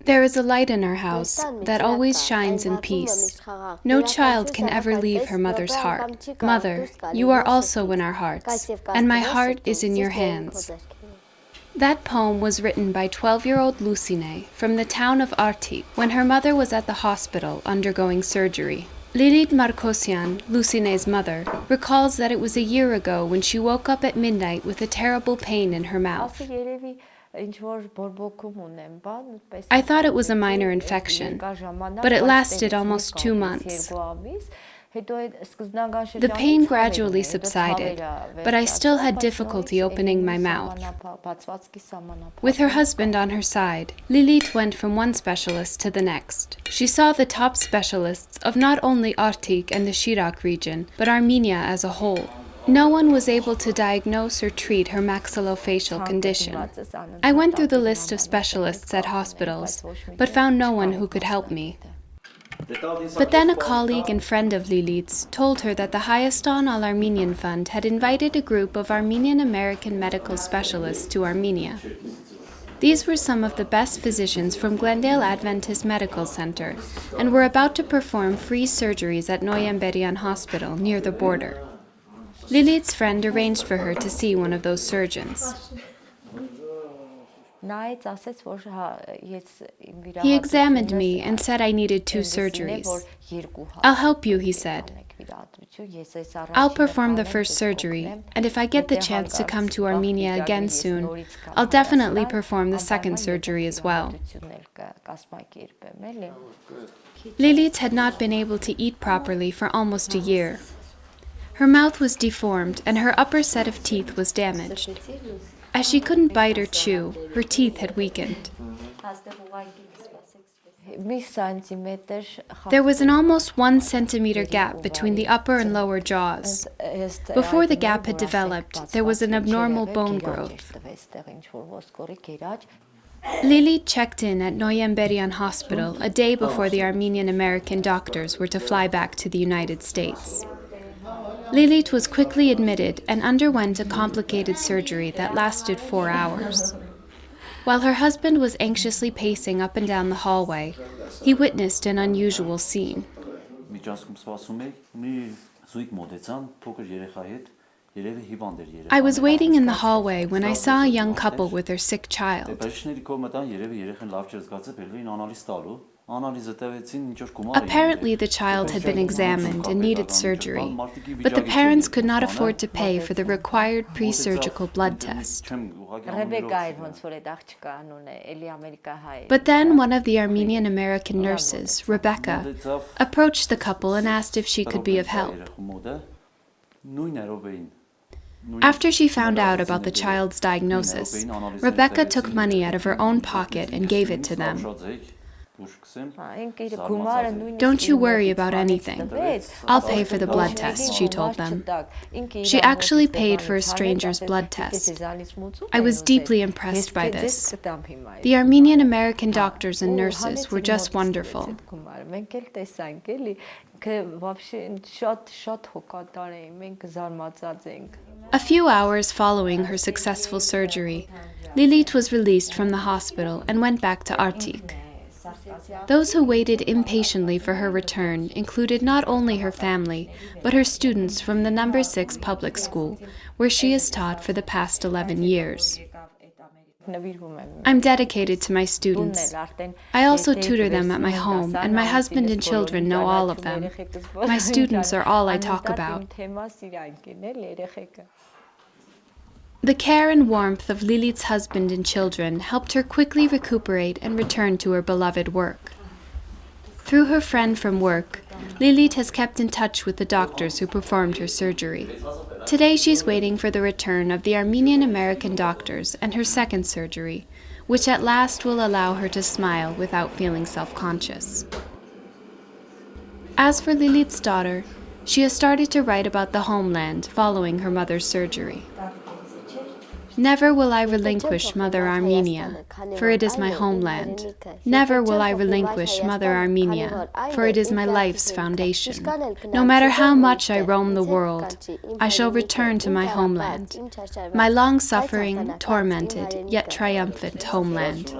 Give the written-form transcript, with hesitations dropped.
There is a light in our house that always shines in peace. No child can ever leave her mother's heart. Mother, you are also in our hearts, and my heart is in your hands. That poem was written by 12-year-old Lucine from the town of Artik when her mother was at the hospital undergoing surgery. Lilit Markossyan, Lucine's mother, recalls that it was a year ago when she woke up at midnight with a terrible pain in her mouth. I thought it was a minor infection, but it lasted almost 2 months. The pain gradually subsided, but I still had difficulty opening my mouth. With her husband on her side, Lilit went from one specialist to the next. She saw the top specialists of not only Artik and the Shirak region, but Armenia as a whole. No one was able to diagnose or treat her maxillofacial condition. I went through the list of specialists at hospitals, but found no one who could help me. But then a colleague and friend of Lilit's told her that the All-Armenian Fund had invited a group of Armenian American medical specialists to Armenia. These were some of the best physicians from Glendale Adventist Medical Center and were about to perform free surgeries at Noyemberyan Hospital near the border. Lilit's friend arranged for her to see one of those surgeons. He examined me and said I needed 2 surgeries. I'll help you, he said. I'll perform the first surgery, and if I get the chance to come to Armenia again soon, I'll definitely perform the second surgery as well. Lilit had not been able to eat properly for almost a year. Her mouth was deformed and her upper set of teeth was damaged. As she couldn't bite or chew, her teeth had weakened. There was an almost 1 centimeter gap between the upper and lower jaws. Before the gap had developed, there was an abnormal bone growth. Lilit checked in at Noyemberyan Hospital a day before the Armenian American doctors were to fly back to the United States. Lilit was quickly admitted and underwent a complicated surgery that lasted 4 hours. While her husband was anxiously pacing up and down the hallway, he witnessed an unusual scene. I was waiting in the hallway when I saw a young couple with their sick child. Apparently, the child had been examined and needed surgery, but the parents could not afford to pay for the required pre-surgical blood test. But then one of the Armenian American nurses, Rebecca, approached the couple and asked if she could be of help. After she found out about the child's diagnosis, Rebecca took money out of her own pocket and gave it to them. Don't you worry about anything. I'll pay for the blood test, she told them. She actually paid for a stranger's blood test. I was deeply impressed by this. The Armenian American doctors and nurses were just wonderful. A few hours following her successful surgery, Lilit was released from the hospital and went back to Artik. Those who waited impatiently for her return included not only her family, but her students from the No. 6 public school, where she has taught for the past 11 years. I'm dedicated to my students. I also tutor them at my home, and my husband and children know all of them. My students are all I talk about. The care and warmth of Lilit's husband and children helped her quickly recuperate and return to her beloved work. Through her friend from work, Lilit has kept in touch with the doctors who performed her surgery. Today she's waiting for the return of the Armenian American doctors and her second surgery, which at last will allow her to smile without feeling self-conscious. As for Lilit's daughter, she has started to write about the homeland following her mother's surgery. Never will I relinquish Mother Armenia, for it is my homeland. Never will I relinquish Mother Armenia, for it is my life's foundation. No matter how much I roam the world, I shall return to my homeland, my long-suffering, tormented, yet triumphant homeland.